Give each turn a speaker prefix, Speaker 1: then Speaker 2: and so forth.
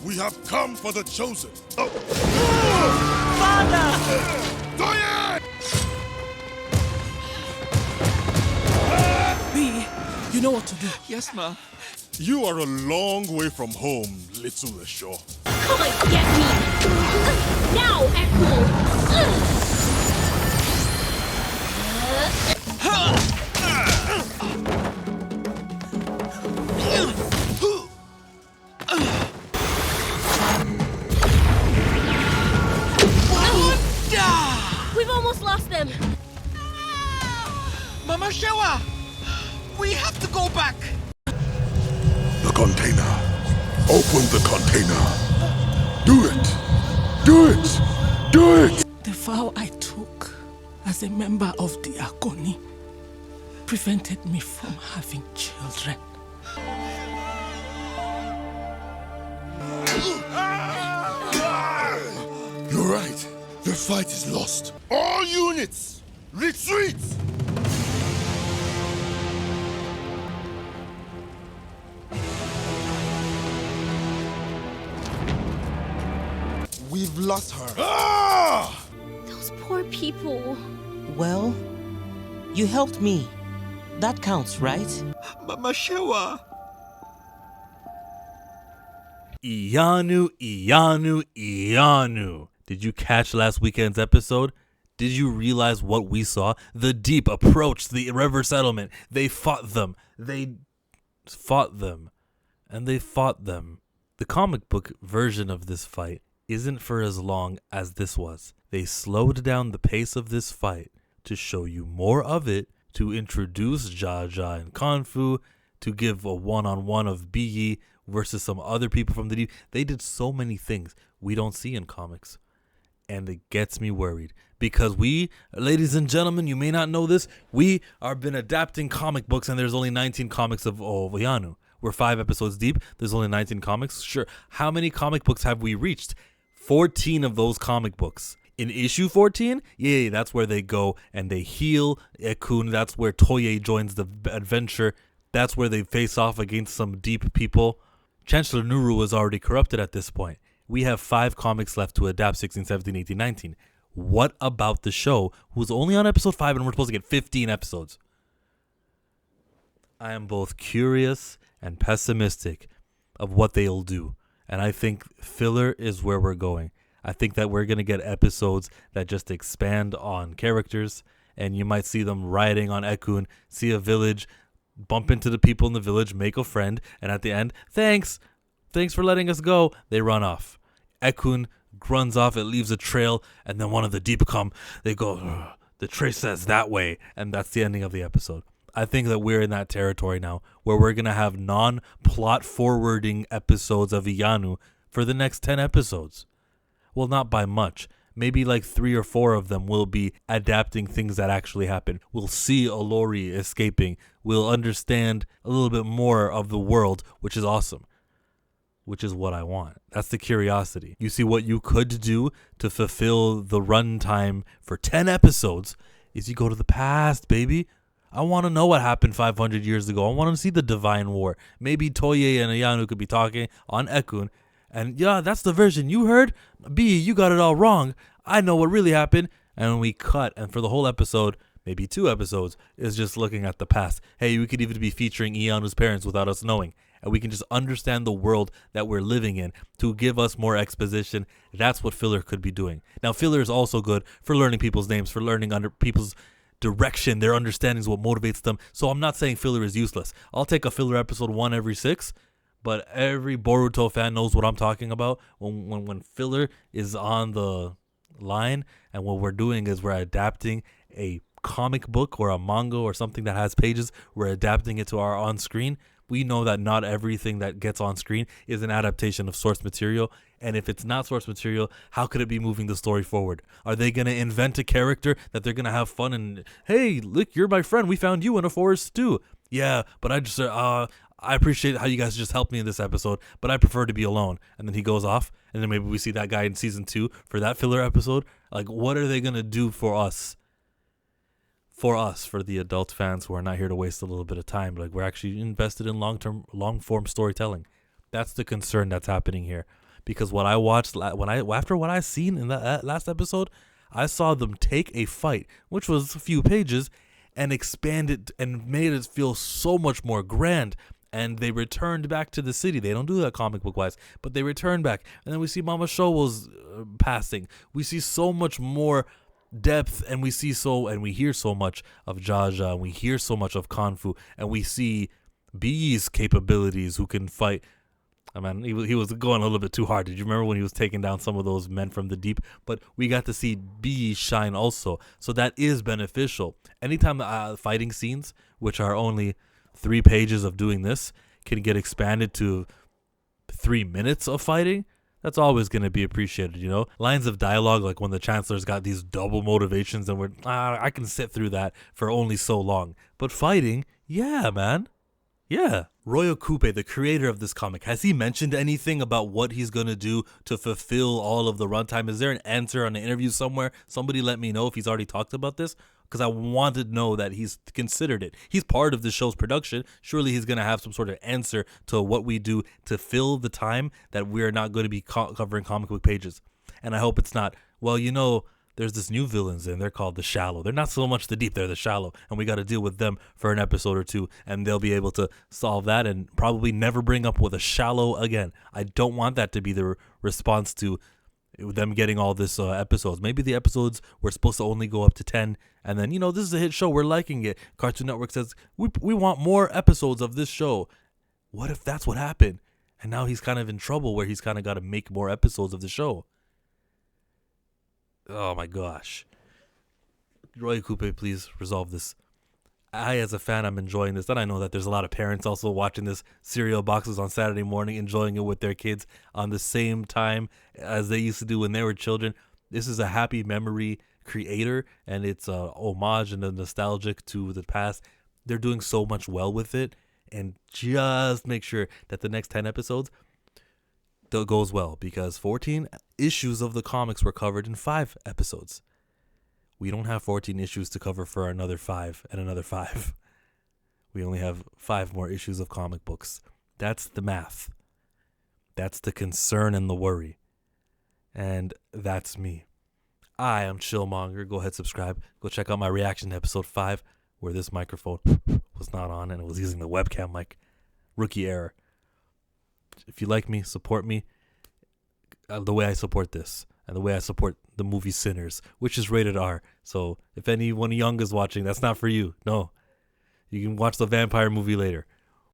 Speaker 1: We have come for the chosen. Oh.
Speaker 2: Father!
Speaker 1: Diane!
Speaker 2: B, you know what to do.
Speaker 3: Yes, ma.
Speaker 1: You are a long way from home, little Esho.
Speaker 4: Come and get me! Now, Echo! We've almost lost them.
Speaker 3: Mama Shewa! We have to go back!
Speaker 1: The container. Open the container. Do it. Do it. Do it.
Speaker 2: The vow I took as a member of the Akoni prevented me from having children.
Speaker 1: You're right. The fight is lost. All units, retreat!
Speaker 5: We've lost her.
Speaker 1: Ah!
Speaker 4: Those poor people.
Speaker 6: Well, you helped me. That counts, right?
Speaker 3: Mama Shewa!
Speaker 7: Iyanu, Iyanu, Iyanu. Did you catch last weekend's episode? Did you realize what we saw? The Deep approached the river settlement. They fought them. They fought them. And they fought them. The comic book version of this fight isn't for as long as this was. They slowed down the pace of this fight to show you more of it, to introduce Jaja and Kanfu, to give a one-on-one of Biyi versus some other people from the Deep. They did so many things we don't see in comics. And it gets me worried because we, ladies and gentlemen, you may not know this, we are been adapting comic books and there's only 19 comics of Iyanu. We're 5 episodes deep. There's only 19 comics. Sure. How many comic books have we reached? 14 of those comic books. In issue 14, yeah, that's where they go and they heal Ekun. That's where Toye joins the adventure. That's where they face off against some deep people. Chancellor Nuru was already corrupted at this point. We have 5 comics left to adapt, 16, 17, 18, 19. What about the show, who's only on episode 5 and we're supposed to get 15 episodes? I am both curious and pessimistic of what they'll do. And I think filler is where we're going. I think that we're going to get episodes that just expand on characters. And you might see them riding on Ekun, see a village, bump into the people in the village, make a friend. And at the end, thanks for letting us go. They run off. Ekun runs off. It leaves a trail. And then one of the Deep come. They go, ugh, the trace says that way. And that's the ending of the episode. I think that we're in that territory now where we're going to have non-plot forwarding episodes of Iyanu for the next 10 episodes. Well, not by much. Maybe like 3 or 4 of them will be adapting things that actually happen. We'll see Olori escaping. We'll understand a little bit more of the world, which is awesome. Which is what I want. That's the curiosity. You see, what you could do to fulfill the runtime for 10 episodes is you go to the past, baby. I want to know what happened 500 years ago. I want to see the Divine War. Maybe Toye and Iyanu could be talking on Ekun. And yeah, that's the version you heard. B, you got it all wrong. I know what really happened. And we cut. And for the whole episode, maybe 2 episodes, is just looking at the past. Hey, we could even be featuring Iyanu's parents without us knowing. And we can just understand the world that we're living in to give us more exposition. That's what filler could be doing. Now, filler is also good for learning people's names, for learning under people's direction, their understanding is what motivates them. So I'm not saying filler is useless. I'll take a filler episode 1 every 6, but every Boruto fan knows what I'm talking about when filler is on the line. And what we're doing is we're adapting a comic book or a manga or something that has pages. We're adapting it to our on screen. We know that not everything that gets on screen is an adaptation of source material. And if it's not source material, how could it be moving the story forward? Are they going to invent a character that they're going to have fun and, hey, look, you're my friend. We found you in a forest too. Yeah, but I appreciate how you guys just helped me in this episode, but I prefer to be alone. And then he goes off, and then maybe we see that guy in season 2 for that filler episode. Like, what are they going to do for us? For the adult fans who are not here to waste a little bit of time. Like, we're actually invested in long-form storytelling. That's the concern that's happening here. because what I watched after what I seen in that last episode, I saw them take a fight, which was a few pages, and expand it and made it feel so much more grand. And they returned back to the city. They don't do that comic book wise, but they returned back. And then we see Mama Showo's passing. We see so much more depth, and we hear so much of Jaja, and we hear so much of Kanfu, and we see B's capabilities, who can fight. I mean, he was going a little bit too hard. Did you remember when he was taking down some of those men from the deep? But we got to see B shine also, so that is beneficial. Anytime fighting scenes, which are only 3 pages of doing this, can get expanded to 3 minutes of fighting, that's always going to be appreciated, you know? Lines of dialogue, like when the Chancellor's got these double motivations, and I can sit through that for only so long. But fighting, yeah, man. Yeah. Royo Coupe, the creator of this comic, has he mentioned anything about what he's going to do to fulfill all of the runtime? Is there an answer on the interview somewhere? Somebody let me know if he's already talked about this, because I want to know that he's considered it. He's part of the show's production. Surely he's going to have some sort of answer to what we do to fill the time that we're not going to be covering comic book pages. And I hope it's not, well, you know, there's this new villains and they're called the Shallow. They're not so much the Deep, they're the Shallow. And we got to deal with them for an episode or two, and they'll be able to solve that and probably never bring up with a Shallow again. I don't want that to be the response to them getting all this episodes. Maybe the episodes were supposed to only go up to 10, and then, you know, this is a hit show, we're liking it. Cartoon Network says, we want more episodes of this show. What if that's what happened? And now he's kind of in trouble where he's kind of got to make more episodes of the show. Oh my gosh. Roy Coupe, please resolve this. I, as a fan, I'm enjoying this. And I know that there's a lot of parents also watching this cereal boxes on Saturday morning, enjoying it with their kids on the same time as they used to do when they were children. This is a happy memory creator, and it's a homage and a nostalgic to the past. They're doing so much well with it, and just make sure that the next 10 episodes goes well, because 14 issues of the comics were covered in 5 episodes. We don't have 14 issues to cover for another 5 and another 5. We only have 5 more issues of comic books. That's the math. That's the concern and the worry. And that's me. I am Chillmonger. Go ahead, subscribe. Go check out my reaction to episode 5, where this microphone was not on and it was using the webcam mic. Rookie error. If you like me, support me the way I support this, and the way I support the movie Sinners, which is rated R. So if anyone young is watching, that's not for you. No. You can watch the vampire movie later.